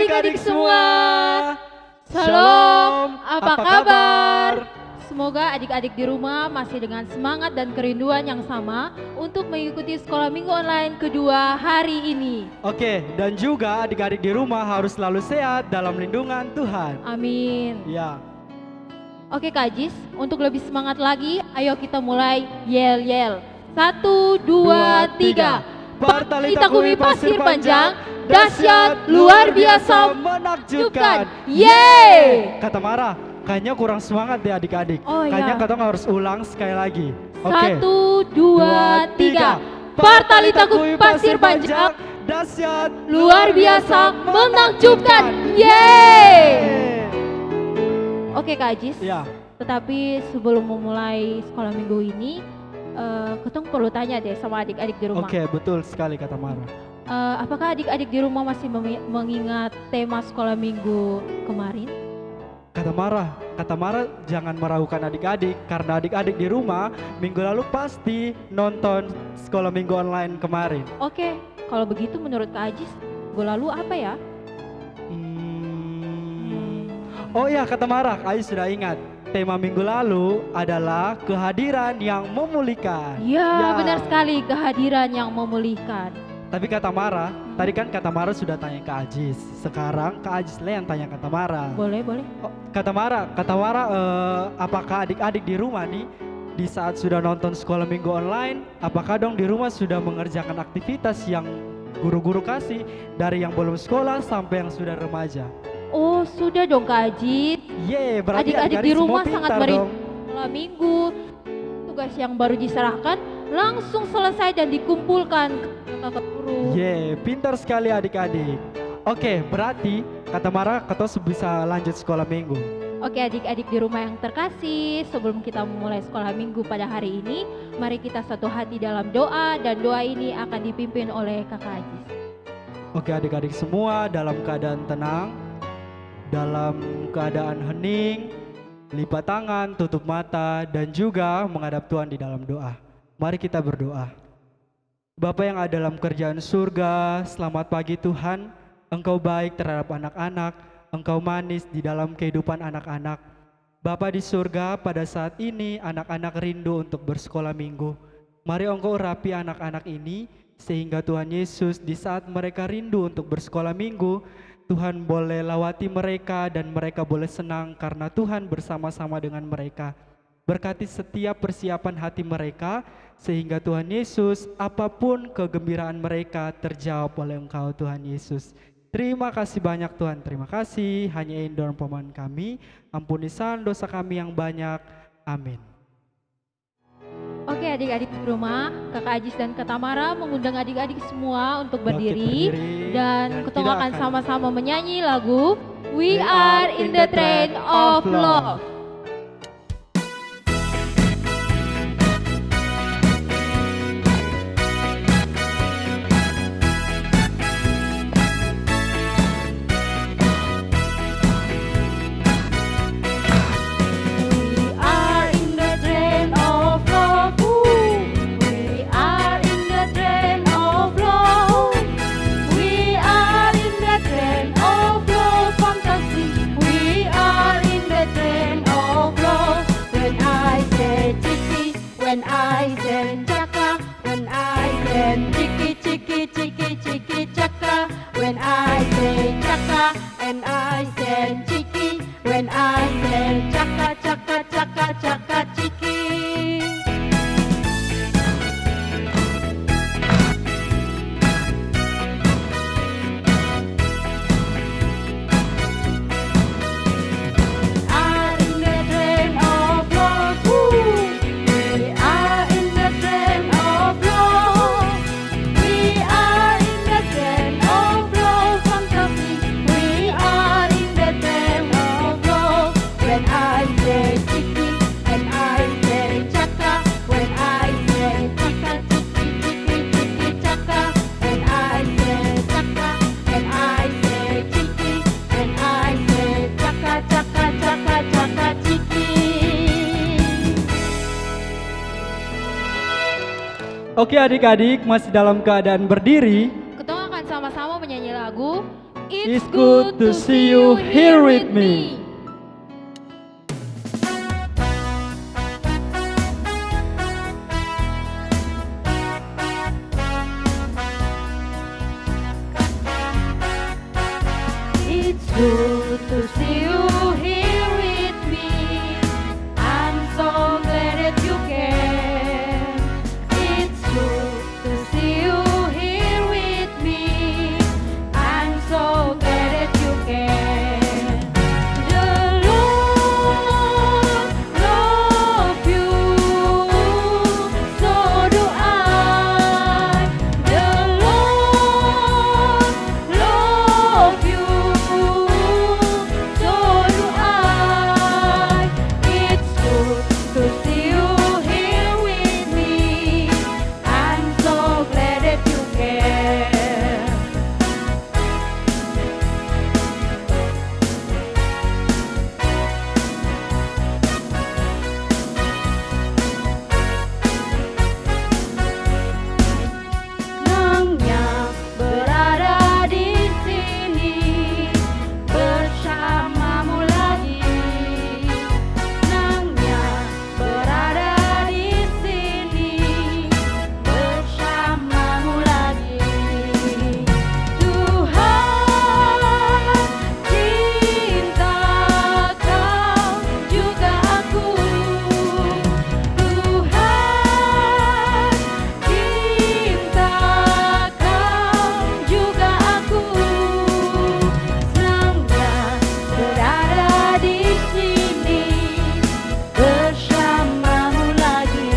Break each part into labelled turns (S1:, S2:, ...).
S1: adik-adik semua. Shalom, apa kabar? Semoga adik-adik di rumah masih dengan semangat dan kerinduan yang sama untuk mengikuti sekolah minggu online kedua hari ini.
S2: Oke, dan juga adik-adik di rumah harus selalu sehat dalam lindungan Tuhan.
S1: Amin.
S2: Ya.
S1: Oke Kak Jis, untuk lebih semangat lagi, ayo kita mulai yel-yel. 1, 2, 3.
S2: Bartalita Kumi Pasir Panjang,
S1: dahsyat, luar biasa,
S2: menakjubkan.
S1: Yeay!
S2: Kata Mara, kayaknya kurang semangat deh adik-adik.
S1: Oh,
S2: kayaknya
S1: iya.
S2: Katong harus ulang sekali lagi. Oke.
S1: 1, 2, 3. Bartalita Kumi Pasir Panjang,
S2: dahsyat,
S1: luar biasa, menakjubkan. Yeay! Oke Kak Jis,
S2: Ya.
S1: tetapi sebelum memulai sekolah minggu ini, Ketong perlu tanya deh sama adik-adik di rumah.
S2: Oke, betul sekali kata Mara.
S1: Apakah adik-adik di rumah masih mengingat tema sekolah minggu kemarin?
S2: Kata Mara jangan meragukan adik-adik karena adik-adik di rumah minggu lalu pasti nonton sekolah minggu online kemarin.
S1: Oke, kalau begitu menurut Kak Ajis, minggu lalu apa ya?
S2: Oh iya kata Mara, Ais sudah ingat. Tema minggu lalu adalah kehadiran yang memulihkan.
S1: Ya, benar sekali, kehadiran yang memulihkan.
S2: Tapi kata Mara, tadi kan kata Mara sudah tanya ke Ajis. Sekarang Kak Ajis yang tanya kata Mara.
S1: Boleh.
S2: Oh, kata Mara, apakah adik-adik di rumah nih di saat sudah nonton sekolah minggu online, apakah dong di rumah sudah mengerjakan aktivitas yang guru-guru kasih dari yang belum sekolah sampai yang sudah remaja?
S1: Oh, sudah dong Kak Ajis.
S2: Berarti
S1: Adik-adik di rumah sangat
S2: dong.
S1: sekolah minggu. Tugas yang baru diserahkan langsung selesai dan dikumpulkan ke kakak guru.
S2: Pintar sekali adik-adik. Oke, berarti kata Mara kita bisa lanjut sekolah minggu.
S1: Oke adik-adik di rumah yang terkasih, sebelum kita memulai sekolah minggu pada hari ini, mari kita satu hati dalam doa, dan doa ini akan dipimpin oleh kakak Ajis.
S2: Oke adik-adik semua dalam keadaan tenang, dalam keadaan hening, lipat tangan, tutup mata, dan juga menghadap Tuhan di dalam doa. Mari kita berdoa. Bapa yang ada dalam kerjaan surga, selamat pagi Tuhan. Engkau baik terhadap anak-anak, Engkau manis di dalam kehidupan anak-anak. Bapa di surga, pada saat ini anak-anak rindu untuk bersekolah minggu. Mari Engkau urapi anak-anak ini, sehingga Tuhan Yesus di saat mereka rindu untuk bersekolah minggu, Tuhan boleh lawati mereka dan mereka boleh senang karena Tuhan bersama-sama dengan mereka. Berkati setiap persiapan hati mereka sehingga Tuhan Yesus apapun kegembiraan mereka terjawab oleh Engkau Tuhan Yesus. Terima kasih banyak Tuhan, terima kasih. Hanya dalam paman kami, ampuni dosa kami yang banyak. Amin.
S1: Oke adik-adik di rumah, kakak Ajis dan kak Tamara mengundang adik-adik semua untuk berdiri dan kita akan sama-sama menyanyi lagu We Are in the Train of Love.
S2: Oke adik-adik masih dalam keadaan berdiri.
S1: Kita akan sama-sama menyanyi lagu It's good to see you here with me. It's good to see you here with me. I'm so glad that you came. It's good to see you here with me. I'm so glad that you came. The Lord love you, so do I. The Lord love you, so do I. It's good to see you here with me. I'm so glad that you came. Senangnya berada di sini bersamamu lagi. Senangnya berada di sini bersamamu lagi. Tuhan cinta kau juga aku. Tuhan cinta kau juga aku. Senangnya berada di sini bersamamu lagi.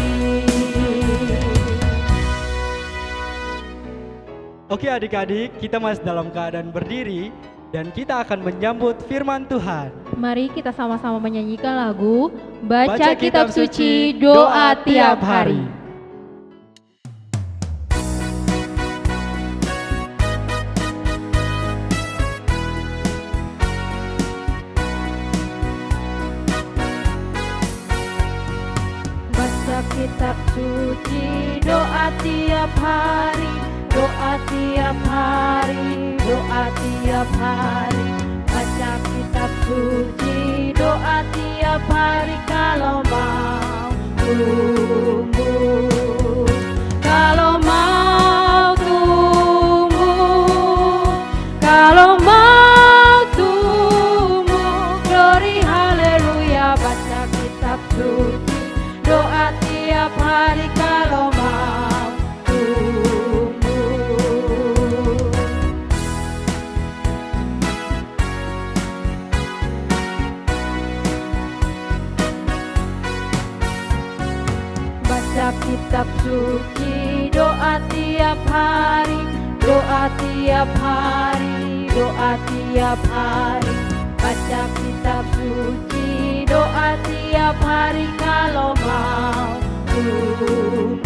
S2: Oke adik-adik, kita masih dalam keadaan berdiri dan kita akan menyambut firman Tuhan.
S1: Mari kita sama-sama menyanyikan lagu Baca Kitab Suci Doa Tiap Hari. Baca kitab suci, doa tiap hari, doa tiap hari, doa tiap hari. Baca kitab suci, doa tiap hari kalau mau tumbuh. Kalau mau tumbuh, kalau mau tumbuh, glory haleluya. Baca kitab suci, doa tiap hari kalau mau tumbuh. Baca kitab suci, doa tiap hari, doa tiap hari, doa tiap hari. Baca kitab suci, doa tiap hari kalau mau tumbuh.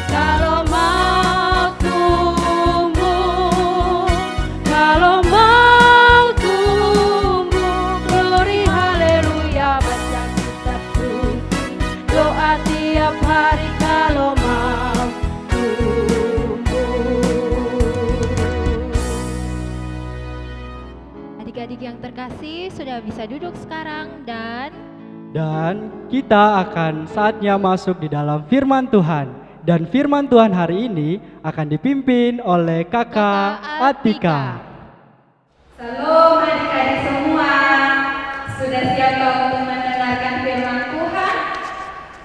S1: Kalau mau tumbuh, kalau mau tumbuh, glory haleluya. Baca kitab suci, doa tiap hari kalau mau tumbuh. Adik-adik yang terkasih sudah bisa duduk sekarang dan
S2: kita akan saatnya masuk di dalam firman Tuhan. Dan firman Tuhan hari ini akan dipimpin oleh Kakak Atika.
S3: Shalom adik-adik semua, sudah siapkah untuk mendengarkan firman Tuhan?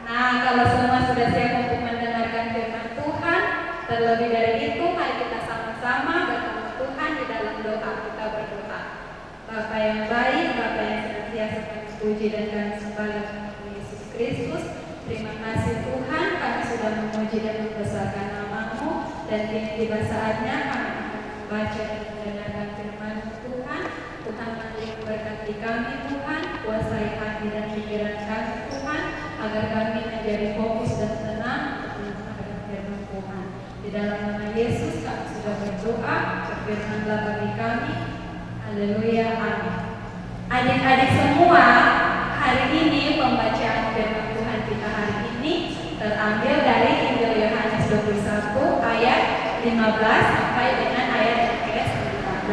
S3: Nah, kalau semua sudah siap untuk mendengarkan firman Tuhan, terlebih dari itu mari kita sama-sama bertemu Tuhan di dalam doa. Kita berdoa. Bapa yang baik, Bapa yang senantiasa kami puji dan kami sembah Yesus Kristus. Terima kasih Tuhan, kami sudah memuji dan membesarkan nama-Mu, dan kini tiba saatnya kami akan membaca dan mendengarkan firman Tuhan. Tuhan memberkati kami Tuhan, kuasai hati dan pikiran kami Tuhan, agar kami menjadi fokus dan tenang untuk mendengarkan firman Tuhan. Di dalam nama Yesus kami sudah berdoa, berfirmanlah bagi kami. Haleluya, amin. Adik-adik semua, hari ini pembacaan firman Tuhan kita hari ini terambil dari Injil Yohanes 21 ayat 15 sampai dengan ayat yang ke-19.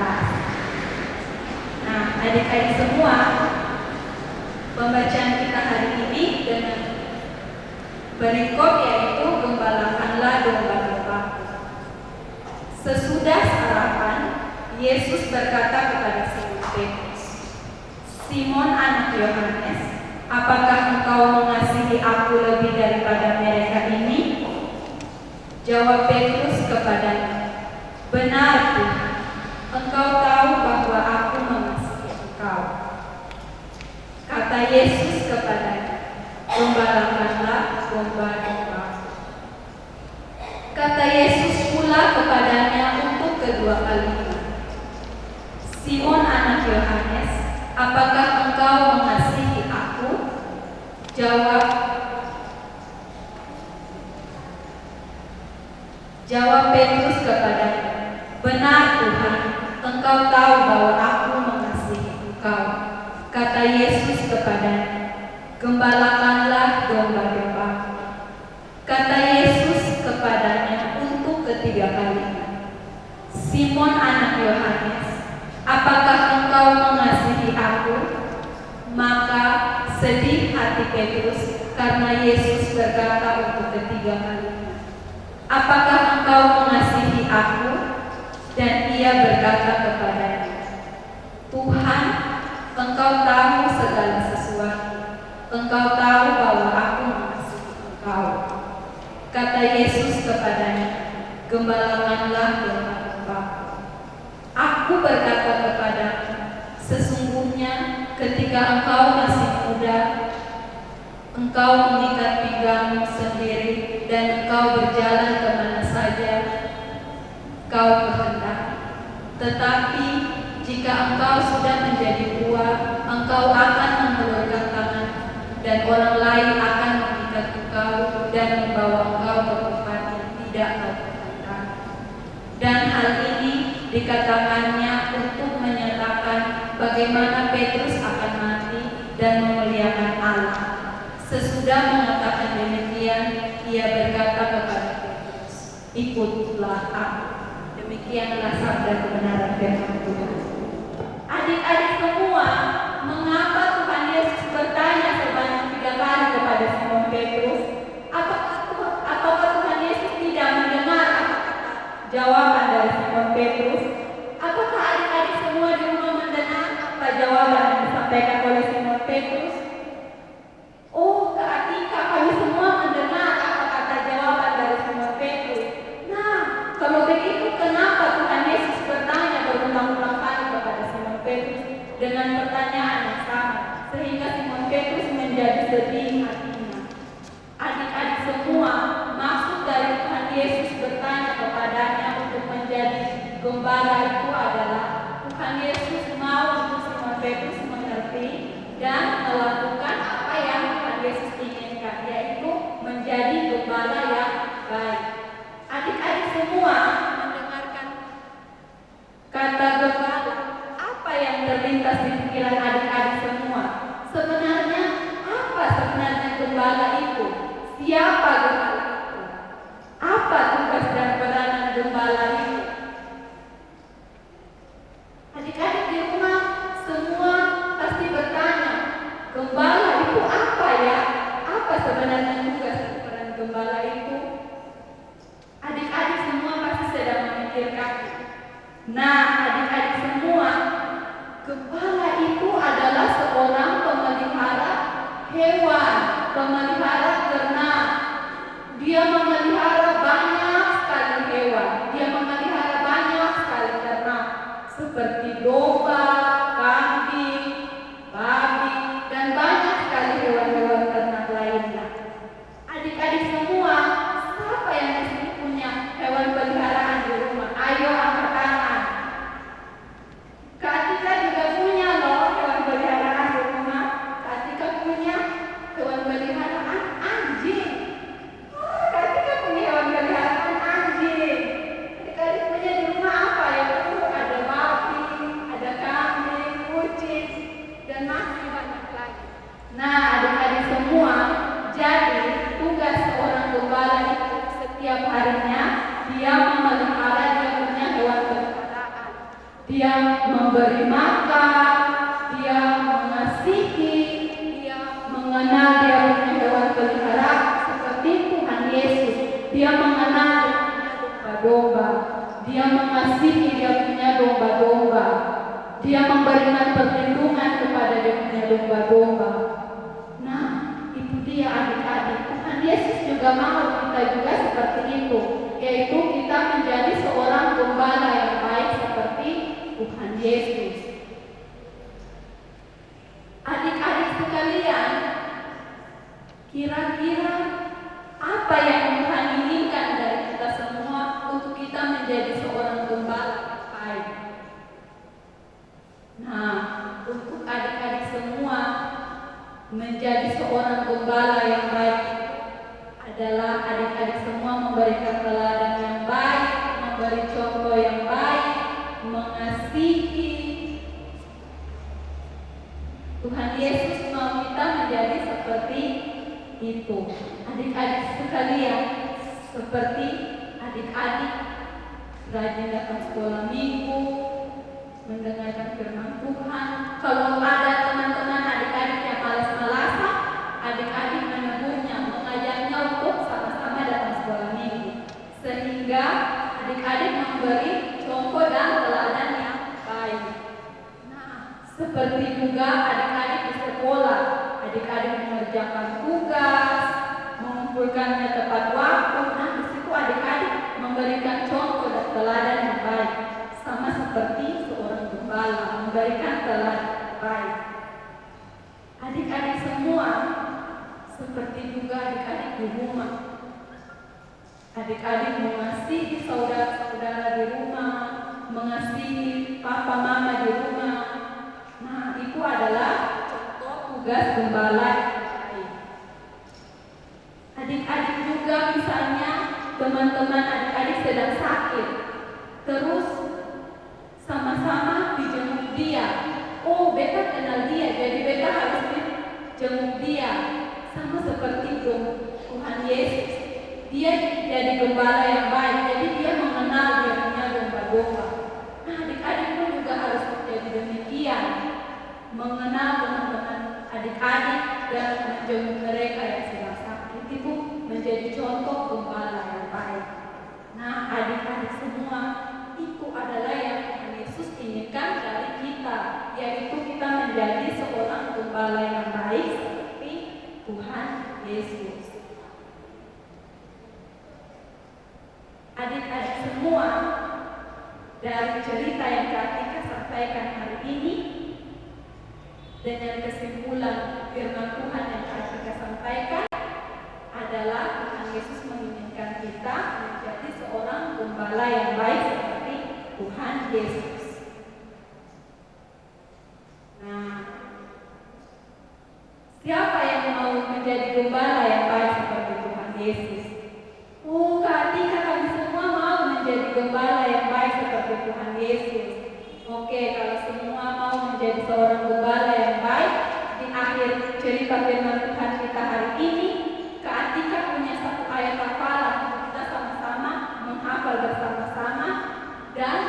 S3: Nah, adik-adik semua, pembacaan kita hari ini dengan perikop yaitu gembalakanlah domba-dombaku. Sesudah sarapan, Yesus berkata kepada Simon Petrus, "Simon anak Yohanes, apakah engkau mengasihi aku lebih daripada mereka ini?" Jawab Petrus kepadanya, "Benar Tuhan, engkau tahu bahwa aku mengasihi engkau." Kata Yesus kepadanya, "Gembalakanlah domba-dombaku." Kata Yesus pula kepadanya untuk kedua kalinya, "Simon anak Yohanes, apakah engkau mengasihi aku?" Jawab Petrus kepadanya, "Benar Tuhan, engkau tahu bahwa aku mengasihi engkau." Kata Yesus kepadanya, "Gembalakanlah domba-dombaku." Kata Yesus kepadanya untuk ketiga kalinya, "Simon anak Yohanes, apakah engkau mengasihi aku?" Maka sedih hati Petrus karena Yesus berkata untuk ketiga kalinya, "Apakah engkau mengasihi aku?" Dan ia berkata kepadanya, "Tuhan, engkau tahu segala sesuatu. Engkau tahu bahwa aku mengasihi engkau." Kata Yesus kepadanya, "Gembalakanlah domba-dombaku." Aku berkata kepadamu, sesungguhnya ketika engkau masih muda, engkau mengikat pinggangmu sendiri dan engkau berjalan kemana saja kau kehendaki. Tetapi jika engkau sudah menjadi tua, engkau akan mengulurkan tangan dan orang lain akan mengikat engkau dan membawa engkau ke tempat yang tidak kau kehendaki. Dan hal ini dikatakannya untuk menyatakan bagaimana Petrus akan mati dan memuliakan Allah. Sesudah mengatakan demikian, ia berkata kepada Petrus, "Ikutlah aku." Demikianlah sabda kebenaran firman Tuhan. Adik-adik semua, mengapa Tuhan Yesus bertanya sebanyak 3 kali kepada Simon Petrus? Apakah Tuhan Yesus tidak mendengar jawaban dari Simon Petrus? Apakah adik-adik semua di rumah mendengar apa jawaban yang disampaikan oleh Simon Petrus? Oh, ketika kami semua mendengar apa kata jawaban dari Simon Petrus. Nah, kalau begitu kenapa Tuhan Yesus bertanya berulang-ulang kali kepada Simon Petrus dengan pertanyaan yang sama, sehingga Simon Petrus menjadi sedih hatinya. Adik-adik semua, maksud dari Tuhan Yesus bertanya kepadanya untuk menjadi gembala itu adalah Tuhan Yesus mau untuk Simon Petrus mengerti dan melakukan apa yang Tuhan Yesus inginkan, yaitu menjadi gembala yang baik. Adik-adik semua mendengarkan kata gembala, apa yang terlintas di pikiran adik-adik semua? Sebenarnya apa sebenarnya gembala itu? Siapa gembala itu? Apa tugas dan peranan gembala itu? Adik-adik di rumah semua pasti bertanya, gembala itu apa ya? Apa sebenarnya tugas dan peran gembala itu? Adik-adik semua pasti sedang memikirkan. Nah, adik-adik semua, gembala itu adalah seorang pemelihara hewan, pemelihara ternak. Dia memelihara banyak sekali hewan, dia memelihara banyak sekali ternak, seperti domba, kambing, babi, dan banyak sekali hewan-hewan ternak lainnya. Adik-adik semua, siapa yang di sini punya hewan peliharaan di rumah? Ayo angkat tangan. Kak Atika juga punya loh hewan peliharaan di rumah. Kak Atika punya hewan peliharaan anjing. Kak Atika Dia memberi makan, dia mengasihi, dia mengenal dia punya hewan peliharaan seperti Tuhan Yesus. Dia mengenal dia punya domba-domba, dia mengasihi dia punya domba-domba, dia memberikan perlindungan kepada dia punya domba-domba. Nah, itu dia adik-adik. Tuhan Yesus juga mau kita juga seperti itu, yaitu kita menjadi seorang gembala yang baik seperti Tuhan Yesus. Adik-adik sekalian, kira-kira apa yang Tuhan inginkan dari kita semua untuk kita menjadi seorang gembala yang baik? Nah, untuk adik-adik semua menjadi seorang gembala yang baik adalah adik-adik semua memberikan teladan yang baik, memberi contoh yang baik, mengasihi. Tuhan Yesus mau kita menjadi seperti itu. Adik-adik sekalian, seperti adik-adik rajin datang sekolah minggu, mendengarkan firman Tuhan. Kalau ada teman-teman adik-adik yang malas-malasan, adik-adik menegurnya, mengajaknya untuk sama-sama datang sekolah minggu, sehingga adik-adik memberi contoh dan teladan yang baik. Nah, seperti juga adik-adik di sekolah, adik-adik mengerjakan tugas, mengumpulkannya tepat waktu. Nah, di situ adik-adik memberikan contoh dan teladan yang baik, sama seperti seorang gembala memberikan teladan yang baik. Adik-adik semua seperti juga adik-adik di rumah. Adik-adik mengasihi saudara-saudara di rumah, mengasihi papa mama di rumah. Nah, itu adalah contoh tugas gembala yang baik. Adik-adik juga misalnya teman-teman adik-adik sedang sakit, terus sama-sama dijenguk dia. Oh, beta kenal dia, jadi beta harus dijenguk dia. Sama seperti Tuhan Yesus, dia jadi gembala yang baik, jadi dia mengenal dia punya domba-domba. Nah, adik-adik pun juga harus menjadi demikian, mengenal teman-teman adik-adik dan menjenguk mereka yang sedang sakit. Itu menjadi contoh gembala yang baik. Nah, adik-adik semua, itu adalah yang Tuhan Yesus inginkan dari kita, yaitu kita menjadi seorang gembala yang baik seperti Tuhan Yesus. Adik-adik semua, dari cerita yang Kak sampaikan hari ini, dengan kesimpulan firman Tuhan yang Kak sampaikan, adalah Tuhan Yesus menginginkan kita menjadi seorang gembala yang baik seperti Tuhan Yesus. Nah, siapa yang mau menjadi gembala yang baik seperti Tuhan Yesus? Oh, Kak kami semua mau menjadi gembala yang baik seperti Tuhan Yesus. Oke, kalau semua mau menjadi seorang gembala yang baik, di akhir cerita firman Tuhan kita hari ini, Kak Atika punya satu ayat hafalan untuk kita sama-sama menghafal bersama-sama, dan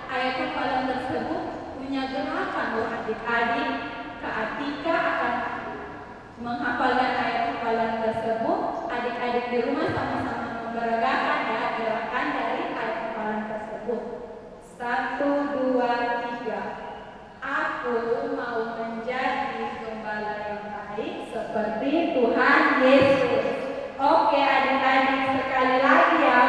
S3: ayat hafalan tersebut punya gerakan loh adik-adik. Kak Atika akan menghafalkan ayat hafalan tersebut. Adik-adik di rumah sama-sama memberagakan ya gerakan dari ayat hafalan tersebut. 1, 2, 3. Aku mau menjadi gembala yang baik seperti Tuhan Yesus. Oke adik-adik, sekali lagi ya.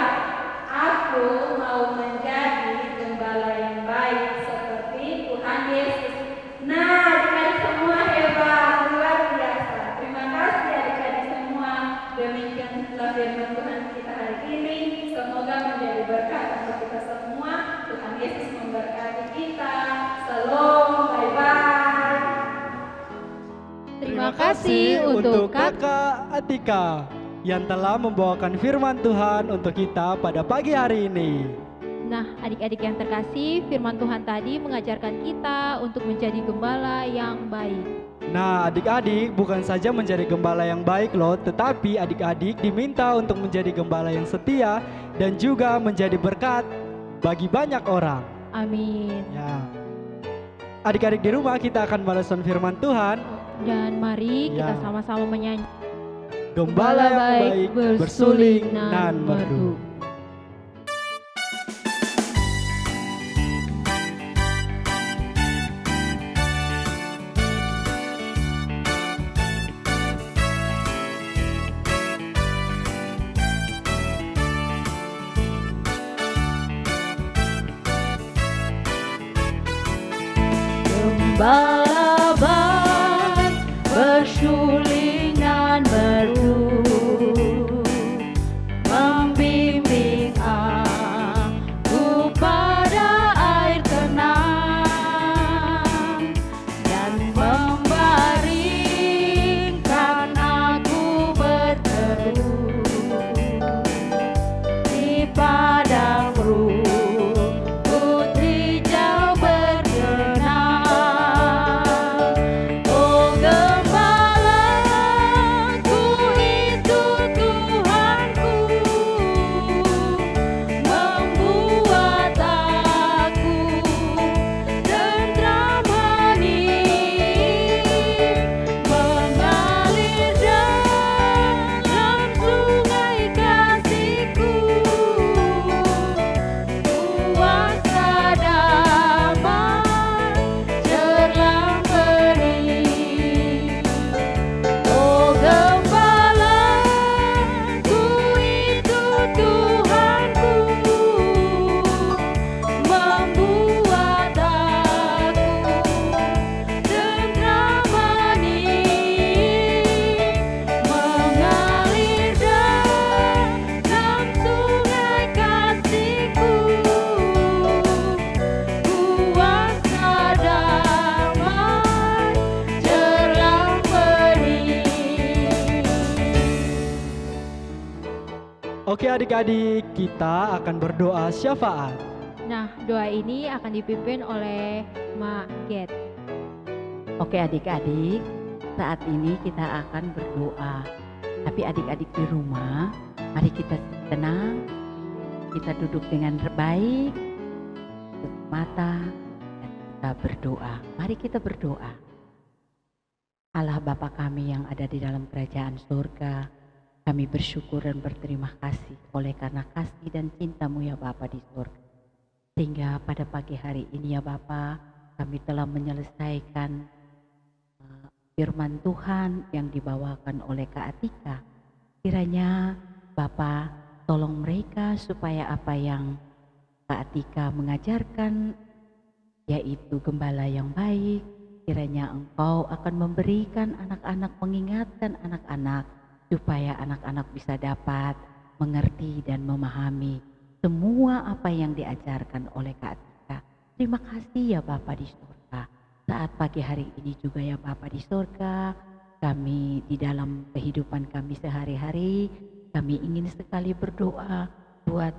S3: Aku mau menjadi gembala yang baik seperti Tuhan Yesus. Nah, adik-adik semua hebat, luar biasa. Terima kasih adik-adik semua. Demikian firman Tuhan kita hari ini. Semoga menjadi berkat untuk kita semua. Tuhan Yesus memberkati kita. Shalom, bye-bye.
S1: Terima kasih untuk
S2: Kakak Atika yang telah membawakan firman Tuhan untuk kita pada pagi hari ini.
S1: Nah, adik-adik yang terkasih, firman Tuhan tadi mengajarkan kita untuk menjadi gembala yang baik.
S2: Nah, adik-adik bukan saja menjadi gembala yang baik loh, tetapi adik-adik diminta untuk menjadi gembala yang setia dan juga menjadi berkat bagi banyak orang.
S1: Amin.
S2: Ya. Adik-adik di rumah, kita akan balasan firman Tuhan.
S1: Dan mari kita
S2: Ya.
S1: sama-sama menyanyi.
S2: Gembala yang baik bersuling nan merdu.
S4: Gembala baik bersuling nan merdu, membimbing aku pada air tenang dan membaringkan aku berteduh di padang rumput hijau bergenang. Oh gembalaku itu Tuhanku, membuat aku tentram hening, mengalir dalam sungai kasih-Ku, kuasa damai cerlang bening. Oh gembalaku itu Tuhanku, membuat aku tentram hening, mengalir dalam sungai kasih-Ku, kuasa damai cerlang bening.
S2: Oke adik-adik, kita akan berdoa syafaat.
S1: Nah, doa ini akan dipimpin oleh Mak Get.
S4: Oke adik-adik, saat ini kita akan berdoa. Tapi adik-adik di rumah, mari kita tenang, kita duduk dengan baik, tutup mata, dan kita berdoa. Mari kita berdoa. Allah Bapa kami yang ada di dalam kerajaan surga, kami bersyukur dan berterima kasih oleh karena kasih dan cinta-Mu ya Bapa di surga. Sehingga pada pagi hari ini ya Bapa, kami telah menyelesaikan firman Tuhan yang dibawakan oleh Kak Atika. Kiranya Bapa tolong mereka supaya apa yang Kak Atika mengajarkan, yaitu gembala yang baik, kiranya Engkau akan memberikan anak-anak, mengingatkan anak-anak supaya anak-anak bisa dapat mengerti dan memahami semua apa yang diajarkan oleh Kak Atika. Terima kasih ya Bapa di surga. Saat pagi hari ini juga ya Bapa di surga, kami di dalam kehidupan kami sehari-hari, kami ingin sekali berdoa buat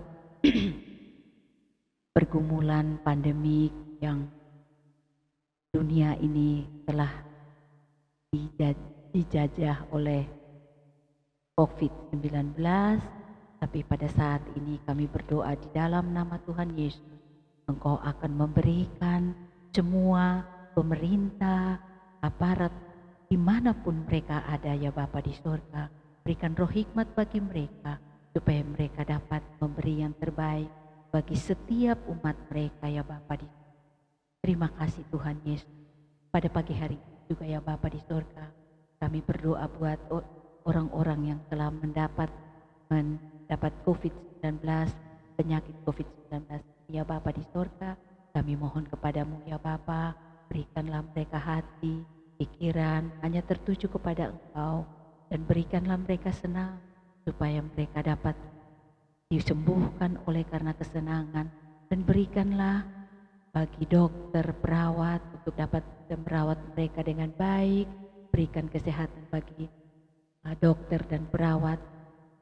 S4: pergumulan pandemik yang dunia ini telah dijajah oleh COVID-19. Tapi pada saat ini kami berdoa di dalam nama Tuhan Yesus, Engkau akan memberikan semua pemerintah, aparat, dimanapun mereka ada ya Bapa di surga, berikan roh hikmat bagi mereka, supaya mereka dapat memberi yang terbaik bagi setiap umat mereka ya Bapa di surga. Terima kasih Tuhan Yesus. Pada pagi hari ini juga ya Bapa di surga, kami berdoa buat orang-orang yang telah mendapat COVID-19, penyakit COVID-19 ya Bapa di surga. Kami mohon kepadamu ya Bapa, berikanlah mereka hati, pikiran hanya tertuju kepada Engkau, dan berikanlah mereka senang supaya mereka dapat disembuhkan oleh karena kesenangan, dan berikanlah bagi dokter, perawat untuk dapat merawat mereka dengan baik. Berikan kesehatan bagi dokter dan perawat,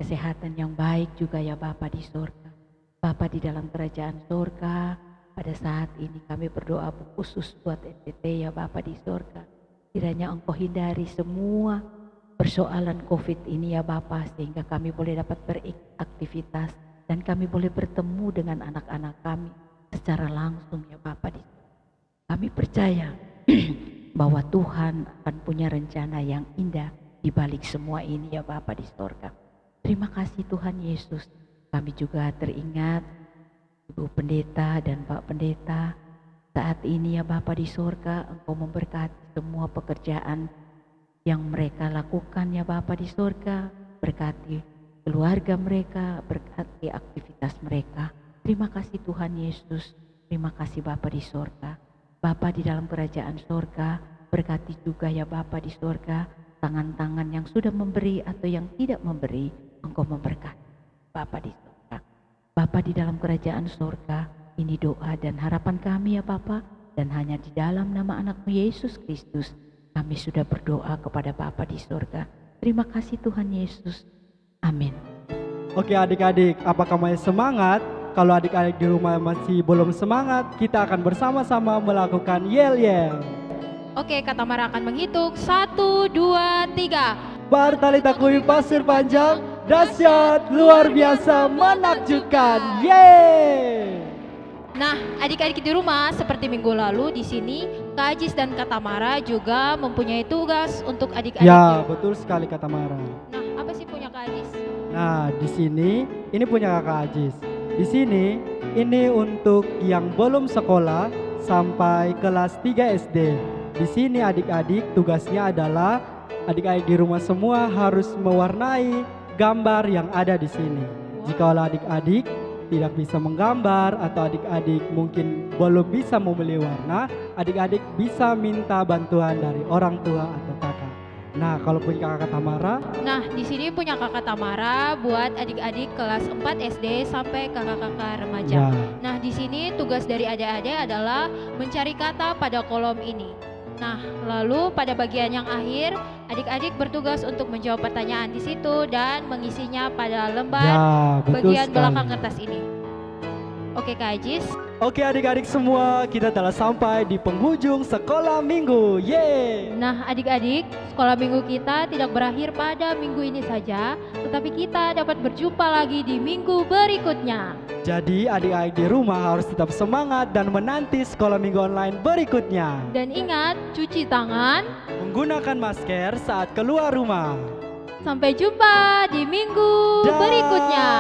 S4: kesehatan yang baik juga ya Bapa di surga. Bapa di dalam kerajaan surga, pada saat ini kami berdoa khusus buat NTT ya Bapa di surga. Kiranya Engkau hindari semua persoalan COVID ini ya Bapa, sehingga kami boleh dapat beraktivitas dan kami boleh bertemu dengan anak-anak kami. secara langsung ya Bapa. Kami percaya bahwa Tuhan akan punya rencana yang indah di balik semua ini ya Bapa di sorga. Terima kasih Tuhan Yesus. Kami juga teringat Ibu Pendeta dan Pak Pendeta. Saat ini ya Bapa di sorga, Engkau memberkati semua pekerjaan yang mereka lakukan ya Bapa di sorga. Berkati keluarga mereka, berkati aktivitas mereka. Terima kasih Tuhan Yesus. Terima kasih Bapa di sorga. Bapa di dalam kerajaan sorga, berkati juga ya Bapa di sorga, tangan-tangan yang sudah memberi atau yang tidak memberi, Engkau memberkati Bapa di sorga. Bapa di dalam kerajaan sorga, ini doa dan harapan kami ya Bapa, dan hanya di dalam nama anakmu Yesus Kristus, kami sudah berdoa kepada Bapa di sorga. Terima kasih Tuhan Yesus. Amin.
S2: Oke adik-adik, apakah masih semangat? Kalau adik-adik di rumah masih belum semangat, kita akan bersama-sama melakukan yel-yel.
S1: Oke, Kak Tamara akan menghitung 1, 2, 3.
S2: Bartalita kui pasir panjang, dahsyat, luar biasa, menakjubkan. Yeay!
S1: Nah, adik-adik di rumah, seperti minggu lalu di sini, Kak Ajis dan Kak Tamara juga mempunyai tugas untuk adik-adik.
S2: Ya, betul sekali Kak Tamara.
S1: Nah, apa sih punya Kak Ajis?
S2: Nah, di sini ini punya Kakak Ajis. Di sini ini untuk yang belum sekolah sampai kelas 3 SD. Di sini adik-adik tugasnya adalah adik-adik di rumah semua harus mewarnai gambar yang ada di sini. Jika adik-adik tidak bisa menggambar atau adik-adik mungkin belum bisa memilih warna, adik-adik bisa minta bantuan dari orang tua atau kakak. Nah, kalau punya Kakak Tamara,
S1: Nah, di sini punya Kakak Tamara buat adik-adik kelas 4 SD sampai kakak-kakak remaja.
S2: ya.
S1: Nah, di sini tugas dari adik-adik adalah mencari kata pada kolom ini. Nah, lalu pada bagian yang akhir, adik-adik bertugas untuk menjawab pertanyaan di situ dan mengisinya pada lembar
S2: Ya, betul
S1: bagian
S2: sekali.
S1: belakang kertas ini. Oke, Kak Ajis.
S2: Oke adik-adik semua, kita telah sampai di penghujung sekolah minggu. Yeay!
S1: Nah, adik-adik, sekolah minggu kita tidak berakhir pada minggu ini saja, tetapi kita dapat berjumpa lagi di minggu berikutnya.
S2: Jadi adik-adik di rumah harus tetap semangat dan menanti sekolah minggu online berikutnya.
S1: Dan ingat, cuci tangan.
S2: Menggunakan masker saat keluar rumah.
S1: Sampai jumpa di minggu
S2: Dah.
S1: berikutnya.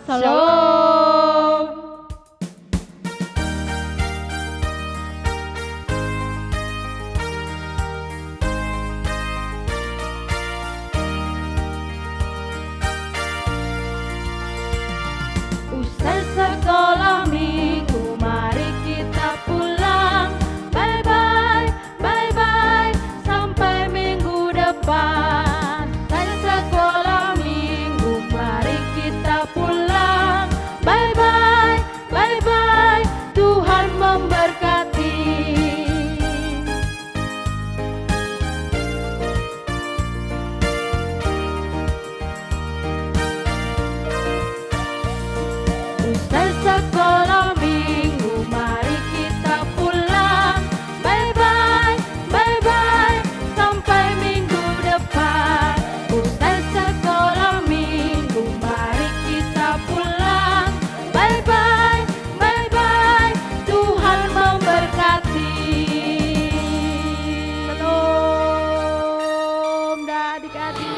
S2: Shalom.
S1: Usai sekolah minggu, mari kita pulang. Bye bye, bye bye, sampai minggu depan. Usai sekolah minggu, mari kita pulang. Bye bye, bye bye, Tuhan memberkati. Usai sekolah minggu, mari kita pulang. Bye bye, bye bye, sampai minggu depan. Usai sekolah minggu, mari kita pulang. Bye bye, bye bye, Tuhan memberkati. Shalom, dah adik-adik.